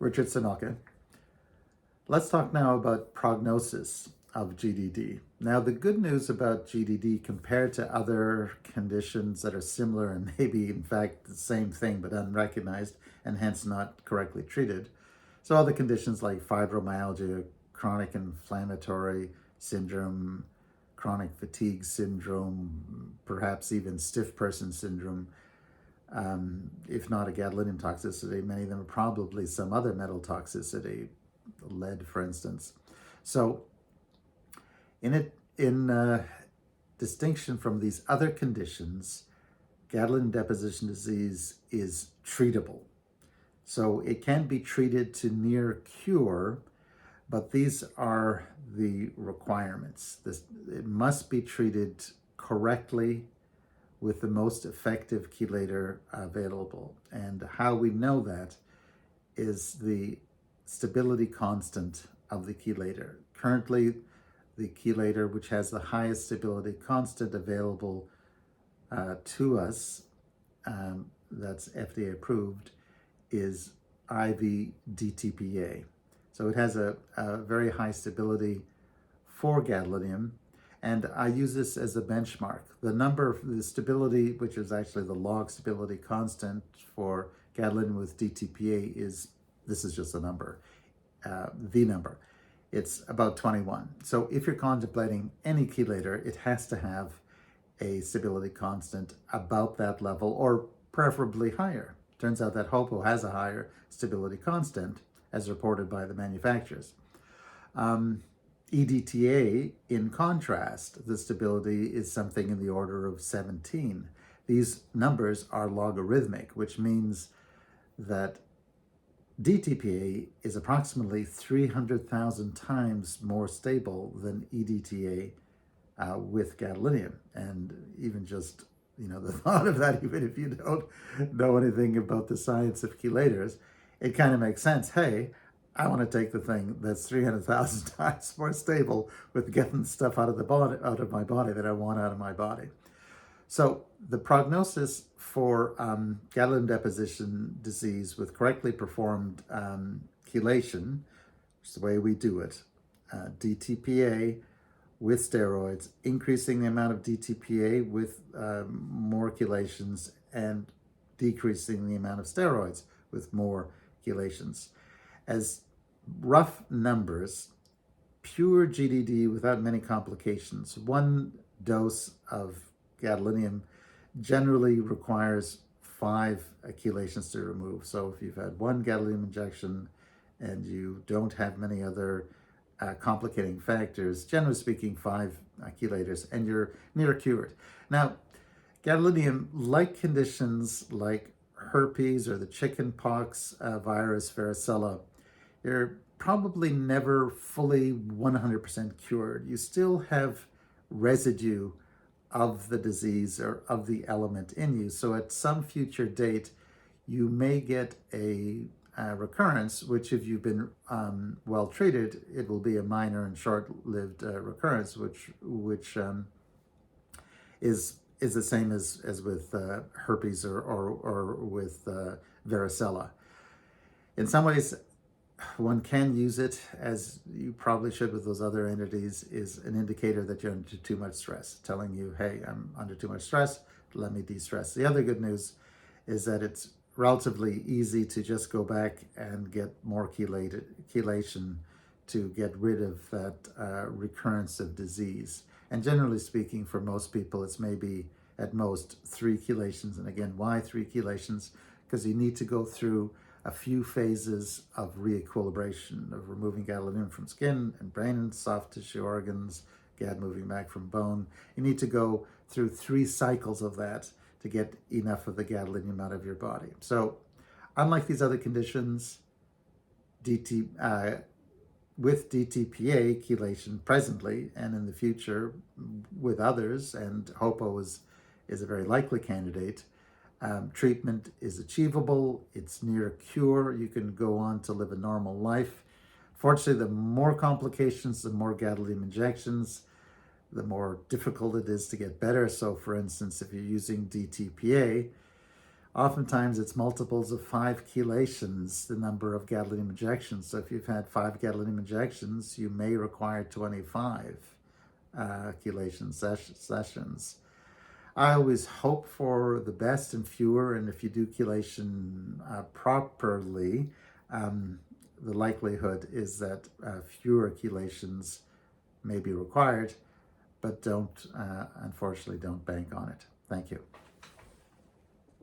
Richard Semelka. Let's talk now about prognosis of GDD. Now, the good news about GDD compared to other conditions that are similar and maybe in fact the same thing but unrecognized and hence not correctly treated. So other conditions like fibromyalgia, chronic inflammatory syndrome, chronic fatigue syndrome, perhaps even stiff person syndrome, if not a gadolinium toxicity, many of them are probably some other metal toxicity, lead, for instance. So in distinction from these other conditions, gadolinium deposition disease is treatable. So it can be treated to near cure, but these are the requirements. It must be treated correctly with the most effective chelator available. And how we know that is the stability constant of the chelator. Currently, the chelator which has the highest stability constant available to us, that's FDA approved, is IV DTPA. So it has a very high stability for gadolinium, and I use this as a benchmark. The stability, which is actually the log stability constant for gadolinium with DTPA, this is just a number, the number. It's about 21. So if you're contemplating any chelator, it has to have a stability constant about that level, or preferably higher. Turns out that HOPO has a higher stability constant, as reported by the manufacturers. EDTA, in contrast, the stability is something in the order of 17. These numbers are logarithmic, which means that DTPA is approximately 300,000 times more stable than EDTA with gadolinium. And even just, the thought of that, even if you don't know anything about the science of chelators, it kind of makes sense. Hey, I want to take the thing that's 300,000 times more stable with getting stuff out of my body that I want out of my body. So the prognosis for gadolinium deposition disease with correctly performed chelation, which is the way we do it, DTPA with steroids, increasing the amount of DTPA with more chelations, and decreasing the amount of steroids with more chelations. As rough numbers, pure GDD without many complications, one dose of gadolinium generally requires 5 chelations to remove. So if you've had one gadolinium injection and you don't have many other complicating factors, generally speaking, 5 chelators, and you're near cured. Now, gadolinium, like conditions like herpes or the chickenpox virus, varicella, you're probably never fully 100% cured. You still have residue of the disease or of the element in you. So at some future date, you may get a recurrence, which if you've been well treated, it will be a minor and short-lived recurrence, which is the same as with herpes or with varicella. In some ways, one can use it, as you probably should with those other entities, is an indicator that you're under too much stress, telling you, hey, I'm under too much stress, let me de-stress. The other good news is that it's relatively easy to just go back and get more chelation to get rid of that recurrence of disease. And generally speaking, for most people, it's maybe at most 3 chelations. And again, why 3 chelations? Because you need to go through a few phases of re-equilibration, of removing gadolinium from skin and brain and soft tissue organs, gad moving back from bone. You need to go through 3 cycles of that to get enough of the gadolinium out of your body. So unlike these other conditions, with DTPA chelation presently and in the future with others, and HOPO is a very likely candidate, treatment is achievable, it's near a cure, you can go on to live a normal life. Fortunately, the more complications, the more gadolinium injections, the more difficult it is to get better. So for instance, if you're using DTPA, Oftentimes it's multiples of 5 chelations, the number of gadolinium injections. So if you've had 5 gadolinium injections, you may require 25 chelation sessions. I always hope for the best and fewer, and if you do chelation properly, the likelihood is that fewer chelations may be required, but unfortunately, don't bank on it. Thank you.